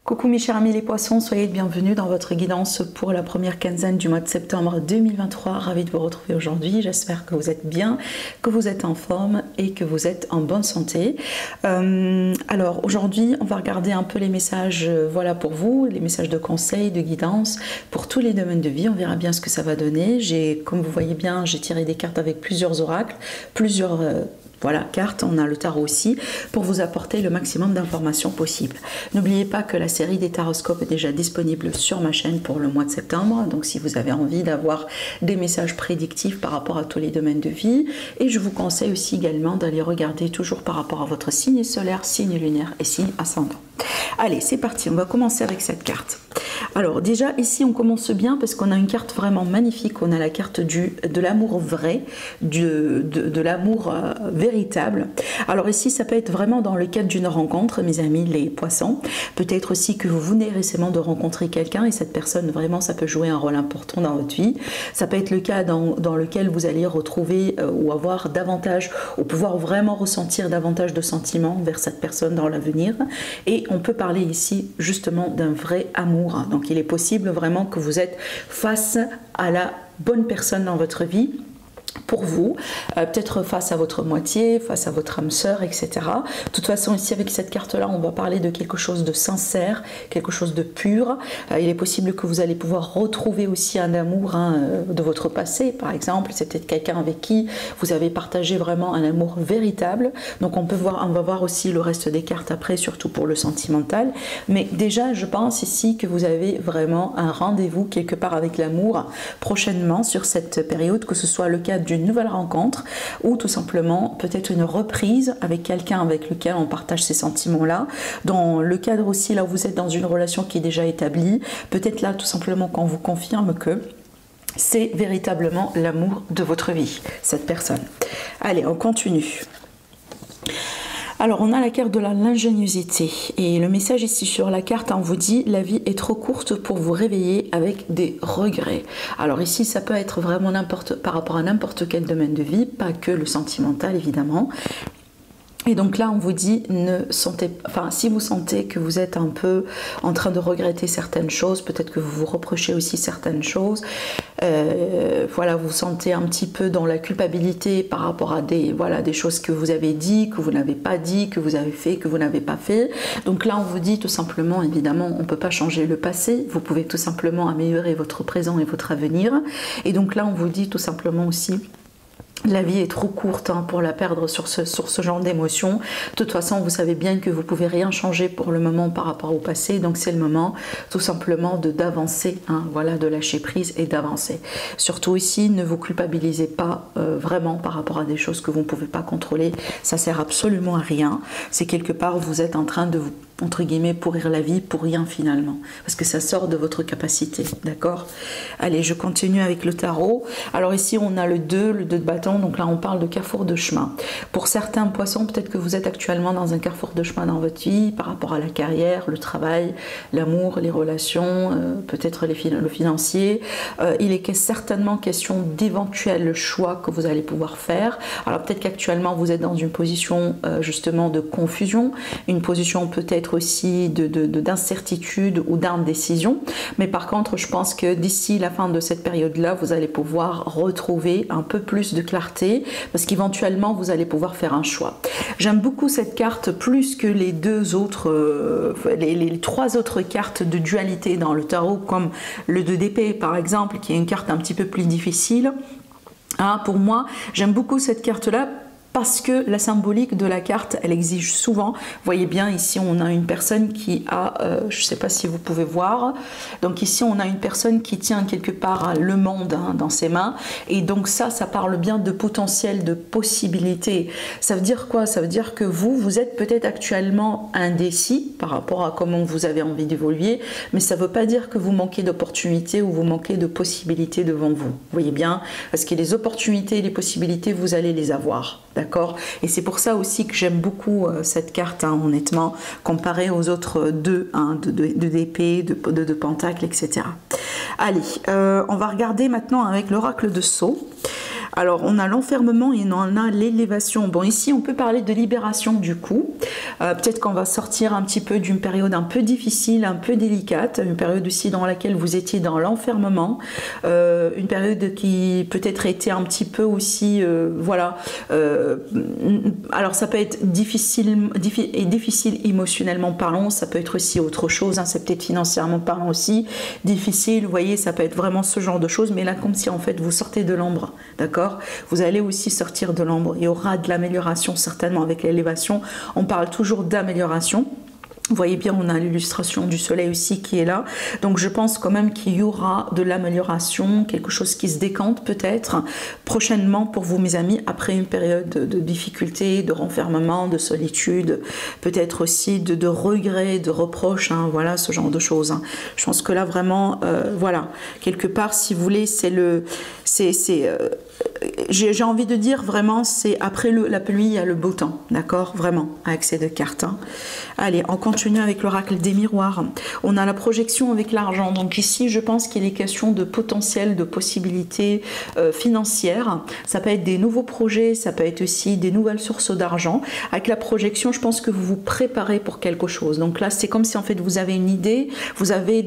Coucou mes chers amis les poissons, soyez bienvenus dans votre guidance pour la première quinzaine du mois de septembre 2023. Ravi de vous retrouver aujourd'hui, j'espère que vous êtes bien, que vous êtes en forme et que vous êtes en bonne santé. Alors aujourd'hui on va regarder un peu les messages voilà pour vous, les messages de conseils, de guidance pour tous les domaines de vie. On verra bien ce que ça va donner. Comme vous voyez bien, j'ai tiré des cartes avec plusieurs oracles, plusieurs voilà, cartes, on a le tarot aussi, pour vous apporter le maximum d'informations possibles. N'oubliez pas que la série des taroscopes est déjà disponible sur ma chaîne pour le mois de septembre, donc si vous avez envie d'avoir des messages prédictifs par rapport à tous les domaines de vie, et je vous conseille aussi également d'aller regarder toujours par rapport à votre signe solaire, signe lunaire et signe ascendant. Allez, c'est parti, on va commencer avec cette carte. Alors déjà ici on commence bien parce qu'on a une carte vraiment magnifique, on a la carte de l'amour vrai, de l'amour véritable. Alors ici ça peut être vraiment dans le cadre d'une rencontre, mes amis les poissons, peut-être aussi que vous venez récemment de rencontrer quelqu'un et cette personne vraiment ça peut jouer un rôle important dans votre vie. Ça peut être le cas dans lequel vous allez retrouver ou avoir davantage, ou pouvoir vraiment ressentir davantage de sentiments vers cette personne dans l'avenir, et on peut parler ici justement d'un vrai amour. Donc il est possible vraiment que vous êtes face à la bonne personne dans votre vie, pour vous, peut-être face à votre moitié, face à votre âme sœur, etc. De toute façon, ici, avec cette carte-là, on va parler de quelque chose de sincère, quelque chose de pur. Il est possible que vous allez pouvoir retrouver aussi un amour de votre passé, par exemple. C'est peut-être quelqu'un avec qui vous avez partagé vraiment un amour véritable. Donc, on va voir aussi le reste des cartes après, surtout pour le sentimental. Mais déjà, je pense ici que vous avez vraiment un rendez-vous quelque part avec l'amour prochainement sur cette période, que ce soit le cas d'une nouvelle rencontre ou tout simplement peut-être une reprise avec quelqu'un avec lequel on partage ces sentiments-là. Dans le cadre aussi là où vous êtes dans une relation qui est déjà établie, peut-être là tout simplement qu'on vous confirme que c'est véritablement l'amour de votre vie, cette personne. Allez, on continue. Alors on a la carte de l'ingéniosité et le message ici sur la carte, on vous dit la vie est trop courte pour vous réveiller avec des regrets. Alors ici ça peut être vraiment par rapport à n'importe quel domaine de vie, pas que le sentimental évidemment. Et donc là, on vous dit, si vous sentez que vous êtes un peu en train de regretter certaines choses, peut-être que vous vous reprochez aussi certaines choses, voilà, vous vous sentez un petit peu dans la culpabilité par rapport à des choses que vous avez dit, que vous n'avez pas dit, que vous avez fait, que vous n'avez pas fait. Donc là, on vous dit tout simplement, évidemment, on ne peut pas changer le passé, vous pouvez tout simplement améliorer votre présent et votre avenir. Et donc là, on vous dit tout simplement aussi, la vie est trop courte pour la perdre sur ce genre d'émotions. De toute façon, vous savez bien que vous ne pouvez rien changer pour le moment par rapport au passé. Donc c'est le moment tout simplement d'avancer, voilà, de lâcher prise et d'avancer. Surtout ici, ne vous culpabilisez pas vraiment par rapport à des choses que vous ne pouvez pas contrôler. Ça ne sert absolument à rien. C'est quelque part, vous êtes en train de vous, entre guillemets, pourrir la vie pour rien finalement. Parce que ça sort de votre capacité, d'accord? Allez, je continue avec le tarot. Alors ici, on a le 2 de bâton. Donc là, on parle de carrefour de chemin. Pour certains poissons, peut-être que vous êtes actuellement dans un carrefour de chemin dans votre vie par rapport à la carrière, le travail, l'amour, les relations, peut-être le financier. Il est certainement question d'éventuels choix que vous allez pouvoir faire. Alors peut-être qu'actuellement, vous êtes dans une position justement de confusion, une position peut-être aussi d'incertitude ou d'indécision. Mais par contre, je pense que d'ici la fin de cette période-là, vous allez pouvoir retrouver un peu plus de clarté, parce qu'éventuellement vous allez pouvoir faire un choix. J'aime beaucoup cette carte plus que les les 3 autres cartes de dualité dans le tarot, comme le 2 d'épée par exemple, qui est une carte un petit peu plus difficile. Pour moi, j'aime beaucoup cette carte-là parce que la symbolique de la carte, elle exige souvent. Vous voyez bien, ici, on a une personne qui a, je ne sais pas si vous pouvez voir, donc ici, on a une personne qui tient quelque part le monde dans ses mains, et donc ça parle bien de potentiel, de possibilité. Ça veut dire quoi? Ça veut dire que vous êtes peut-être actuellement indécis par rapport à comment vous avez envie d'évoluer, mais ça ne veut pas dire que vous manquez d'opportunités ou vous manquez de possibilités devant vous. Vous voyez bien? Parce que les opportunités et les possibilités, vous allez les avoir. D'accord? Et c'est pour ça aussi que j'aime beaucoup cette carte, honnêtement, comparée aux autres deux, d'épée, de pentacle, etc. Allez, on va regarder maintenant avec l'oracle de Sceaux. Alors, on a l'enfermement et on a l'élévation. Bon, ici, on peut parler de libération du coup. Peut-être qu'on va sortir un petit peu d'une période un peu difficile, un peu délicate, une période aussi dans laquelle vous étiez dans l'enfermement, une période qui peut-être était un petit peu aussi, voilà. Alors, ça peut être difficile émotionnellement parlant, ça peut être aussi autre chose, hein, c'est peut-être financièrement parlant aussi, difficile, vous voyez, ça peut être vraiment ce genre de choses, mais là, comme si en fait vous sortez de l'ombre, d'accord? Vous allez aussi sortir de l'ombre, il y aura de l'amélioration certainement avec l'élévation, on parle toujours d'amélioration. Vous voyez bien, on a l'illustration du soleil aussi qui est là. Donc je pense quand même qu'il y aura de l'amélioration, quelque chose qui se décante peut-être prochainement pour vous mes amis, après une période de difficulté, de renfermement, de solitude, peut-être aussi de regrets, de reproches, hein, voilà, ce genre de choses. Hein. Je pense que là vraiment, voilà, quelque part, si vous voulez, j'ai envie de dire vraiment, c'est après la pluie, il y a le beau temps, d'accord? Vraiment, avec ces deux cartes. Hein. Allez, on continue avec l'oracle des miroirs. On a la projection avec l'argent. Donc ici, je pense qu'il est question de potentiel, de possibilités financières. Ça peut être des nouveaux projets, ça peut être aussi des nouvelles sources d'argent. Avec la projection, je pense que vous vous préparez pour quelque chose. Donc là, c'est comme si en fait vous avez une idée, vous savez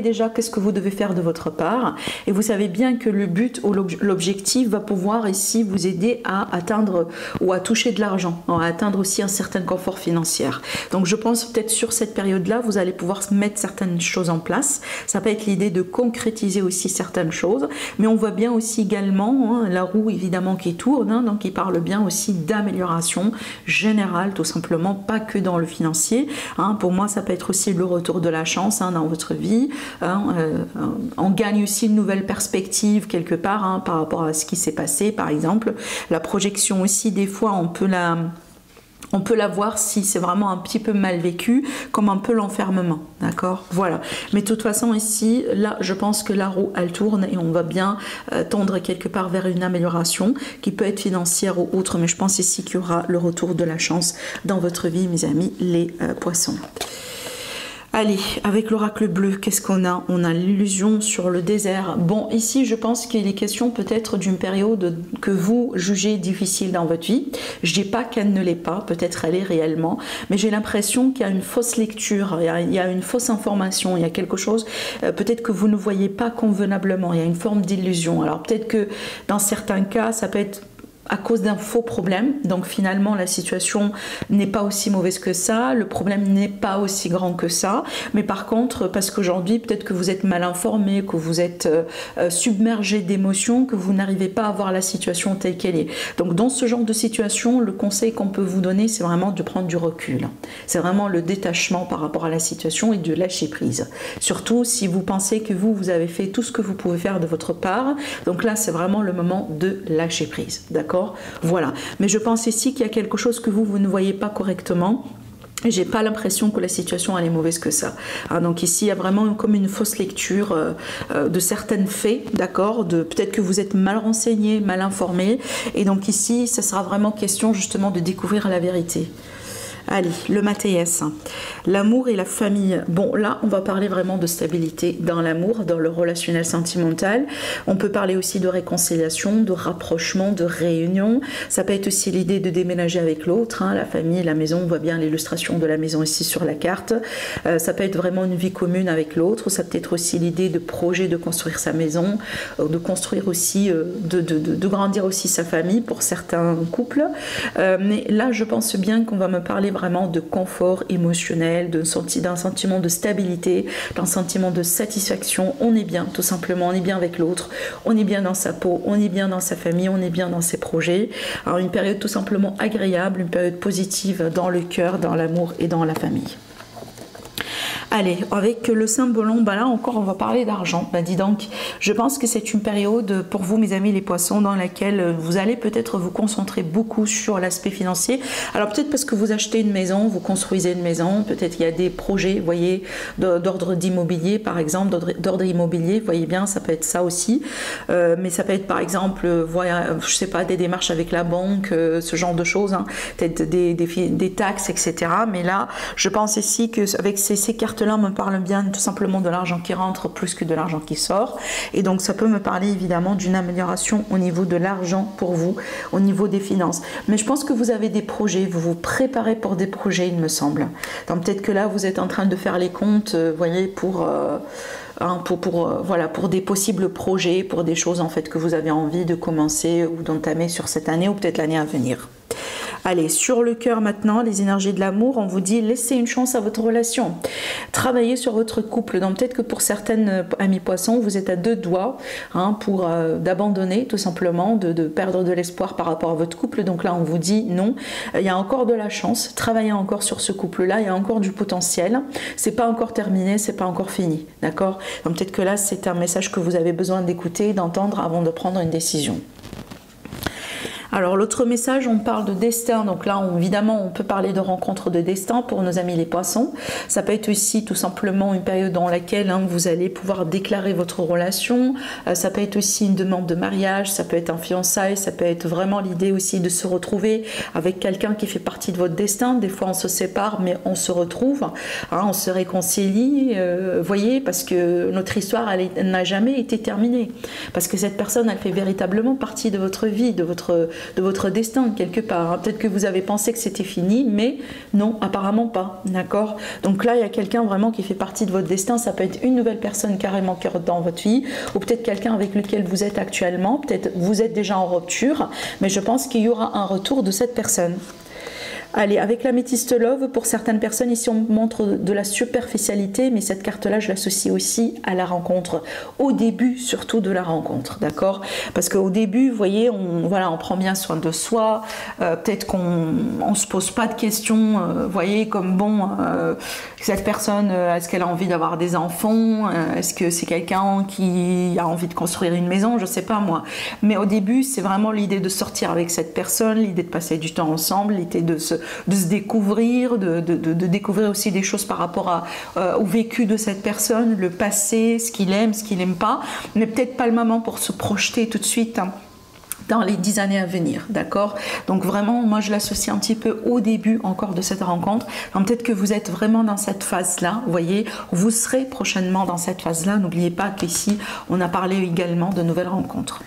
déjà qu'est-ce que vous devez faire de votre part, et vous savez bien que le but ou l'objectif va pouvoir ici vous aider à atteindre ou à toucher de l'argent, à atteindre aussi un certain confort financier. Donc je pense peut-être sur cette période-là, vous allez pouvoir mettre certaines choses en place. Ça peut être l'idée de concrétiser aussi certaines choses, mais on voit bien aussi également hein, la roue évidemment qui tourne, hein, donc il parle bien aussi d'amélioration générale tout simplement, pas que dans le financier. Hein. Pour moi, ça peut être aussi le retour de la chance hein, dans votre vie. Hein, on gagne aussi une nouvelle perspective quelque part hein, par rapport à ce qui s'est passé, par exemple. La projection aussi, des fois, on peut la voir si c'est vraiment un petit peu mal vécu, comme un peu l'enfermement, d'accord? Voilà. Mais de toute façon, ici, là, je pense que la roue, elle tourne et on va bien tendre quelque part vers une amélioration qui peut être financière ou autre, mais je pense ici qu'il y aura le retour de la chance dans votre vie, mes amis, les poissons. Allez, avec l'oracle bleu, qu'est-ce qu'on a? On a l'illusion sur le désert. Bon, ici, je pense qu'il est question peut-être d'une période que vous jugez difficile dans votre vie. Je dis pas qu'elle ne l'est pas, peut-être elle est réellement, mais j'ai l'impression qu'il y a une fausse lecture, il y a une fausse information, il y a quelque chose, peut-être que vous ne voyez pas convenablement, il y a une forme d'illusion. Alors peut-être que dans certains cas, ça peut être à cause d'un faux problème, donc finalement la situation n'est pas aussi mauvaise que ça, le problème n'est pas aussi grand que ça, mais par contre parce qu'aujourd'hui peut-être que vous êtes mal informé, que vous êtes submergé d'émotions, que vous n'arrivez pas à voir la situation telle qu'elle est. Donc dans ce genre de situation, le conseil qu'on peut vous donner, c'est vraiment de prendre du recul, c'est vraiment le détachement par rapport à la situation et de lâcher prise, surtout si vous pensez que vous avez fait tout ce que vous pouvez faire de votre part, donc là c'est vraiment le moment de lâcher prise, d'accord? Voilà, mais je pense ici qu'il y a quelque chose que vous ne voyez pas correctement. J'ai pas l'impression que la situation elle est mauvaise que ça. Hein, donc ici il y a vraiment comme une fausse lecture de certains faits, d'accord, de peut-être que vous êtes mal renseigné, mal informé, et donc ici ça sera vraiment question justement de découvrir la vérité. Allez, le Mathéès, l'amour et la famille. Bon, là, on va parler vraiment de stabilité dans l'amour, dans le relationnel sentimental. On peut parler aussi de réconciliation, de rapprochement, de réunion. Ça peut être aussi l'idée de déménager avec l'autre, hein, la famille, la maison. On voit bien l'illustration de la maison ici sur la carte. Ça peut être vraiment une vie commune avec l'autre. Ça peut être aussi l'idée de projet de construire sa maison, de construire aussi, de grandir aussi sa famille pour certains couples. Mais là, je pense bien qu'on va me parler vraiment de confort émotionnel, d'un sentiment de stabilité, d'un sentiment de satisfaction. On est bien, tout simplement, on est bien avec l'autre, on est bien dans sa peau, on est bien dans sa famille, on est bien dans ses projets. Alors une période tout simplement agréable, une période positive dans le cœur, dans l'amour et dans la famille. Allez, avec le symbole, bah là encore on va parler d'argent. Bah dis donc, je pense que c'est une période pour vous mes amis les poissons dans laquelle vous allez peut-être vous concentrer beaucoup sur l'aspect financier. Alors peut-être parce que vous achetez une maison, vous construisez une maison, peut-être il y a des projets, vous voyez, d'ordre d'immobilier par exemple, d'ordre immobilier, vous voyez bien, ça peut être ça aussi. Mais ça peut être par exemple, voilà, je sais pas, des démarches avec la banque, ce genre de choses, hein, peut-être des taxes, etc. Mais là, je pense ici que avec ces cartes carte-là me parle bien tout simplement de l'argent qui rentre plus que de l'argent qui sort. Et donc ça peut me parler évidemment d'une amélioration au niveau de l'argent pour vous, au niveau des finances. Mais je pense que vous avez des projets, vous vous préparez pour des projets, il me semble. Donc peut-être que là, vous êtes en train de faire les comptes, voyez, pour des possibles projets, pour des choses en fait que vous avez envie de commencer ou d'entamer sur cette année ou peut-être l'année à venir. Allez, sur le cœur maintenant, les énergies de l'amour, on vous dit laissez une chance à votre relation. Travaillez sur votre couple. Donc peut-être que pour certaines amies poissons, vous êtes à deux doigts pour d'abandonner tout simplement, de perdre de l'espoir par rapport à votre couple. Donc là, on vous dit non. Il y a encore de la chance. Travaillez encore sur ce couple-là. Il y a encore du potentiel. C'est pas encore terminé, c'est pas encore fini. D'accord? Donc peut-être que là, c'est un message que vous avez besoin d'écouter, d'entendre avant de prendre une décision. Alors l'autre message, on parle de destin, donc là évidemment on peut parler de rencontre de destin pour nos amis les poissons. Ça peut être aussi tout simplement une période dans laquelle vous allez pouvoir déclarer votre relation, ça peut être aussi une demande de mariage, ça peut être un fiançailles, ça peut être vraiment l'idée aussi de se retrouver avec quelqu'un qui fait partie de votre destin. Des fois on se sépare mais on se retrouve, on se réconcilie, voyez, parce que notre histoire elle n'a jamais été terminée, parce que cette personne elle fait véritablement partie de votre vie, de votre destin quelque part. Peut-être que vous avez pensé que c'était fini, mais non, apparemment pas, d'accord? Donc là, il y a quelqu'un vraiment qui fait partie de votre destin. Ça peut être une nouvelle personne carrément qui rentre dans votre vie, ou peut-être quelqu'un avec lequel vous êtes actuellement. Peut-être vous êtes déjà en rupture, mais je pense qu'il y aura un retour de cette personne. Allez, avec l'améthyste love, pour certaines personnes, ici on montre de la superficialité, mais cette carte-là, je l'associe aussi à la rencontre. Au début, surtout de la rencontre, d'accord? Parce qu'au début, vous voyez, on prend bien soin de soi, peut-être qu'on ne se pose pas de questions, vous voyez, comme bon, cette personne, est-ce qu'elle a envie d'avoir des enfants? Est-ce que c'est quelqu'un qui a envie de construire une maison? Je ne sais pas moi. Mais au début, c'est vraiment l'idée de sortir avec cette personne, l'idée de passer du temps ensemble, l'idée de se découvrir, de découvrir aussi des choses par rapport au vécu de cette personne, le passé, ce qu'il aime, ce qu'il n'aime pas, mais peut-être pas le moment pour se projeter tout de suite dans les 10 années à venir, d'accord? Donc vraiment, moi je l'associe un petit peu au début encore de cette rencontre. Peut-être que vous êtes vraiment dans cette phase-là, vous voyez, vous serez prochainement dans cette phase-là. N'oubliez pas qu'ici, on a parlé également de nouvelles rencontres.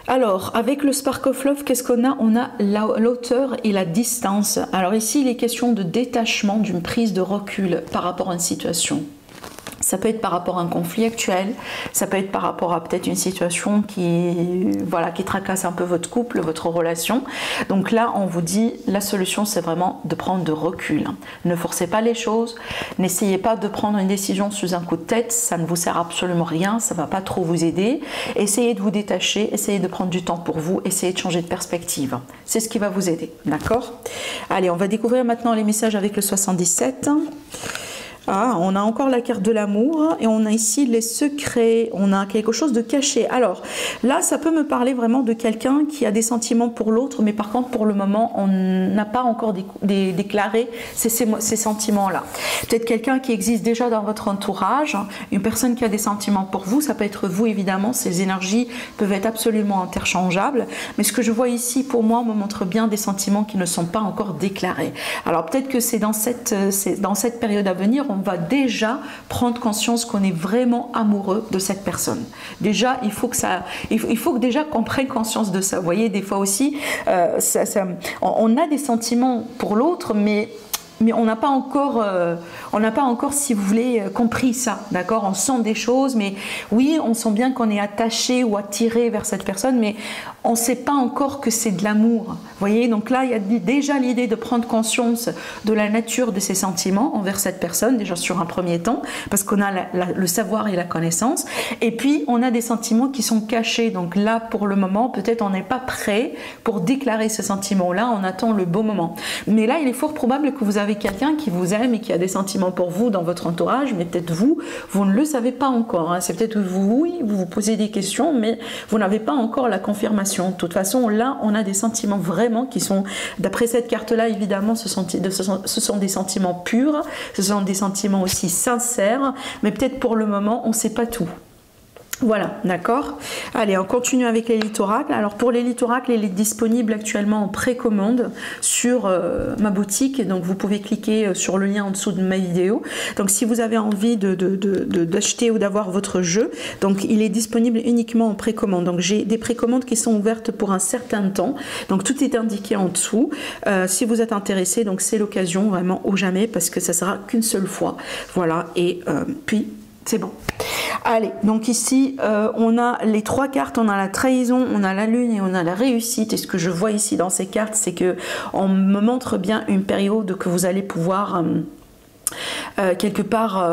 Alors, avec le Spark of Love, qu'est-ce qu'on a? On a l'auteur et la distance. Alors ici, il est question de détachement, d'une prise de recul par rapport à une situation. Ça peut être par rapport à un conflit actuel, ça peut être par rapport à peut-être une situation qui tracasse un peu votre couple, votre relation. Donc là, on vous dit, la solution, c'est vraiment de prendre de recul. Ne forcez pas les choses, n'essayez pas de prendre une décision sous un coup de tête, ça ne vous sert absolument rien, ça ne va pas trop vous aider. Essayez de vous détacher, essayez de prendre du temps pour vous, essayez de changer de perspective. C'est ce qui va vous aider, d'accord? Allez, on va découvrir maintenant les messages avec le 77. Ah, on a encore la carte de l'amour et on a ici les secrets, on a quelque chose de caché. Alors là, ça peut me parler vraiment de quelqu'un qui a des sentiments pour l'autre, mais par contre pour le moment, on n'a pas encore déclaré ces sentiments-là. Peut-être quelqu'un qui existe déjà dans votre entourage, une personne qui a des sentiments pour vous, ça peut être vous évidemment, ces énergies peuvent être absolument interchangeables, mais ce que je vois ici pour moi me montre bien des sentiments qui ne sont pas encore déclarés. Alors peut-être que c'est dans cette période à venir, on va déjà prendre conscience qu'on est vraiment amoureux de cette personne. Déjà, il faut que déjà qu'on prenne conscience de ça. Vous voyez, des fois aussi, on a des sentiments pour l'autre, mais on n'a pas encore, si vous voulez, compris ça, d'accord? On sent des choses, mais oui, on sent bien qu'on est attaché ou attiré vers cette personne, mais on ne sait pas encore que c'est de l'amour. Vous voyez, donc là, il y a déjà l'idée de prendre conscience de la nature de ses sentiments envers cette personne, déjà sur un premier temps, parce qu'on a le savoir et la connaissance, et puis on a des sentiments qui sont cachés. Donc là, pour le moment, peut-être on n'est pas prêt pour déclarer ce sentiment-là, on attend le bon moment. Mais là, il est fort probable que vous avez quelqu'un qui vous aime et qui a des sentiments pour vous dans votre entourage, mais peut-être vous ne le savez pas encore. Hein. C'est peut-être vous vous posez des questions, mais vous n'avez pas encore la confirmation. De toute façon, là, on a des sentiments vraiment qui sont, d'après cette carte-là, évidemment, ce sont des sentiments purs, ce sont des sentiments aussi sincères, mais peut-être pour le moment, on ne sait pas tout. Voilà, d'accord. Allez, on continue avec l'élite oracle. Alors pour l'élite oracle, elle est disponible actuellement en précommande sur ma boutique. Donc vous pouvez cliquer sur le lien en dessous de ma vidéo. Donc si vous avez envie d'acheter ou d'avoir votre jeu, donc il est disponible uniquement en précommande. Donc j'ai des précommandes qui sont ouvertes pour un certain temps. Donc tout est indiqué en dessous. Si vous êtes intéressé, donc c'est l'occasion vraiment ou jamais parce que ça sera qu'une seule fois. Voilà, et puis c'est bon. Allez, donc ici, on a les 3 cartes, on a la trahison, on a la lune et on a la réussite. Et ce que je vois ici dans ces cartes, c'est que on me montre bien une période que vous allez pouvoir quelque part...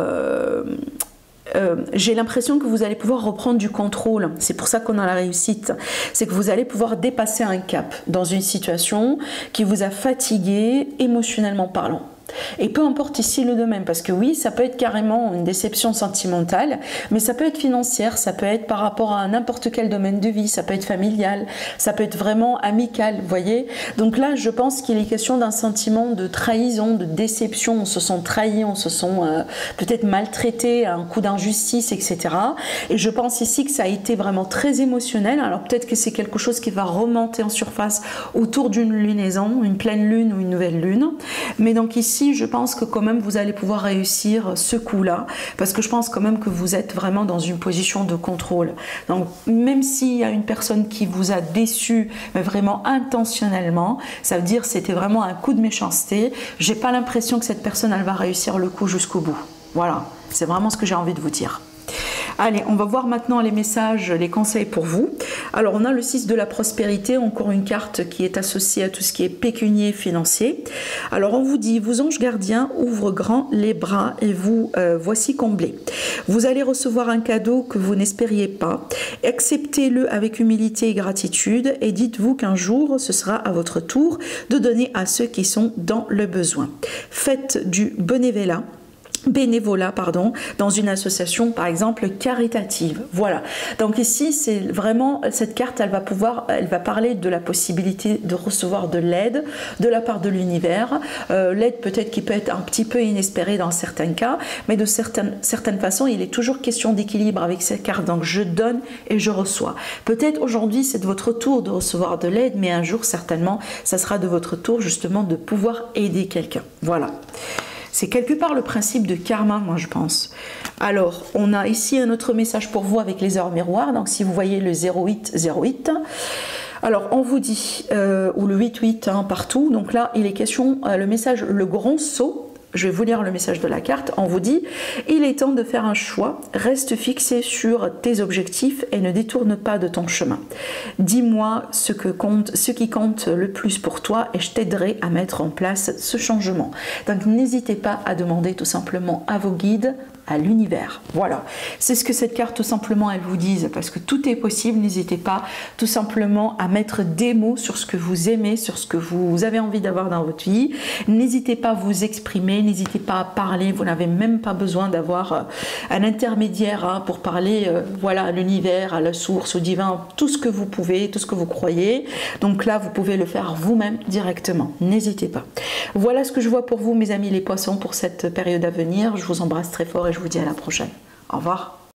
j'ai l'impression que vous allez pouvoir reprendre du contrôle. C'est pour ça qu'on a la réussite. C'est que vous allez pouvoir dépasser un cap dans une situation qui vous a fatigué émotionnellement parlant. Et peu importe ici le domaine, parce que oui, ça peut être carrément une déception sentimentale, mais ça peut être financière, ça peut être par rapport à n'importe quel domaine de vie, ça peut être familial, ça peut être vraiment amical, vous voyez. Donc là, je pense qu'il est question d'un sentiment de trahison, de déception, on se sent trahi, on se sent peut-être maltraité, un coup d'injustice, etc. Et je pense ici que ça a été vraiment très émotionnel. Alors peut-être que c'est quelque chose qui va remonter en surface autour d'une lunaison, une pleine lune ou une nouvelle lune. Mais donc ici, je pense que quand même vous allez pouvoir réussir ce coup-là, parce que je pense quand même que vous êtes vraiment dans une position de contrôle. Donc même s'il y a une personne qui vous a déçu, mais vraiment intentionnellement, ça veut dire que c'était vraiment un coup de méchanceté, j'ai pas l'impression que cette personne elle va réussir le coup jusqu'au bout. Voilà, c'est vraiment ce que j'ai envie de vous dire. Allez, on va voir maintenant les messages, les conseils pour vous. Alors, on a le 6 de la prospérité, encore une carte qui est associée à tout ce qui est pécunier, financier. Alors, on vous dit, vos anges gardiens ouvrent grand les bras et vous voici comblés. Vous allez recevoir un cadeau que vous n'espériez pas. Acceptez-le avec humilité et gratitude et dites-vous qu'un jour, ce sera à votre tour de donner à ceux qui sont dans le besoin. Faites du bénévolat dans une association par exemple caritative. Voilà, donc ici c'est vraiment cette carte, elle va parler de la possibilité de recevoir de l'aide de la part de l'univers, l'aide peut-être qui peut être un petit peu inespérée dans certains cas, mais de certaines façons il est toujours question d'équilibre avec cette carte. Donc je donne et je reçois. Peut-être aujourd'hui c'est de votre tour de recevoir de l'aide, mais un jour certainement ça sera de votre tour justement de pouvoir aider quelqu'un. Voilà. C'est quelque part le principe de karma, moi je pense. Alors, on a ici un autre message pour vous avec les heures miroirs. Donc, si vous voyez le 0808, alors on vous dit, ou le 88 partout. Donc là, il est question, le message, le grand saut. Je vais vous lire le message de la carte. On vous dit, il est temps de faire un choix. Reste fixé sur tes objectifs et ne détourne pas de ton chemin. Dis-moi ce qui compte le plus pour toi et je t'aiderai à mettre en place ce changement. Donc n'hésitez pas à demander tout simplement à vos guides, à l'univers. Voilà, c'est ce que cette carte tout simplement elle vous dise, parce que tout est possible. N'hésitez pas tout simplement à mettre des mots sur ce que vous aimez, sur ce que vous avez envie d'avoir dans votre vie. N'hésitez pas à vous exprimer, n'hésitez pas à parler. Vous n'avez même pas besoin d'avoir un intermédiaire pour parler voilà, à l'univers, à la source, au divin, tout ce que vous pouvez, tout ce que vous croyez. Donc là vous pouvez le faire vous-même directement, n'hésitez pas. Voilà ce que je vois pour vous mes amis les poissons pour cette période à venir. Je vous embrasse très fort et je vous dis à la prochaine. Au revoir.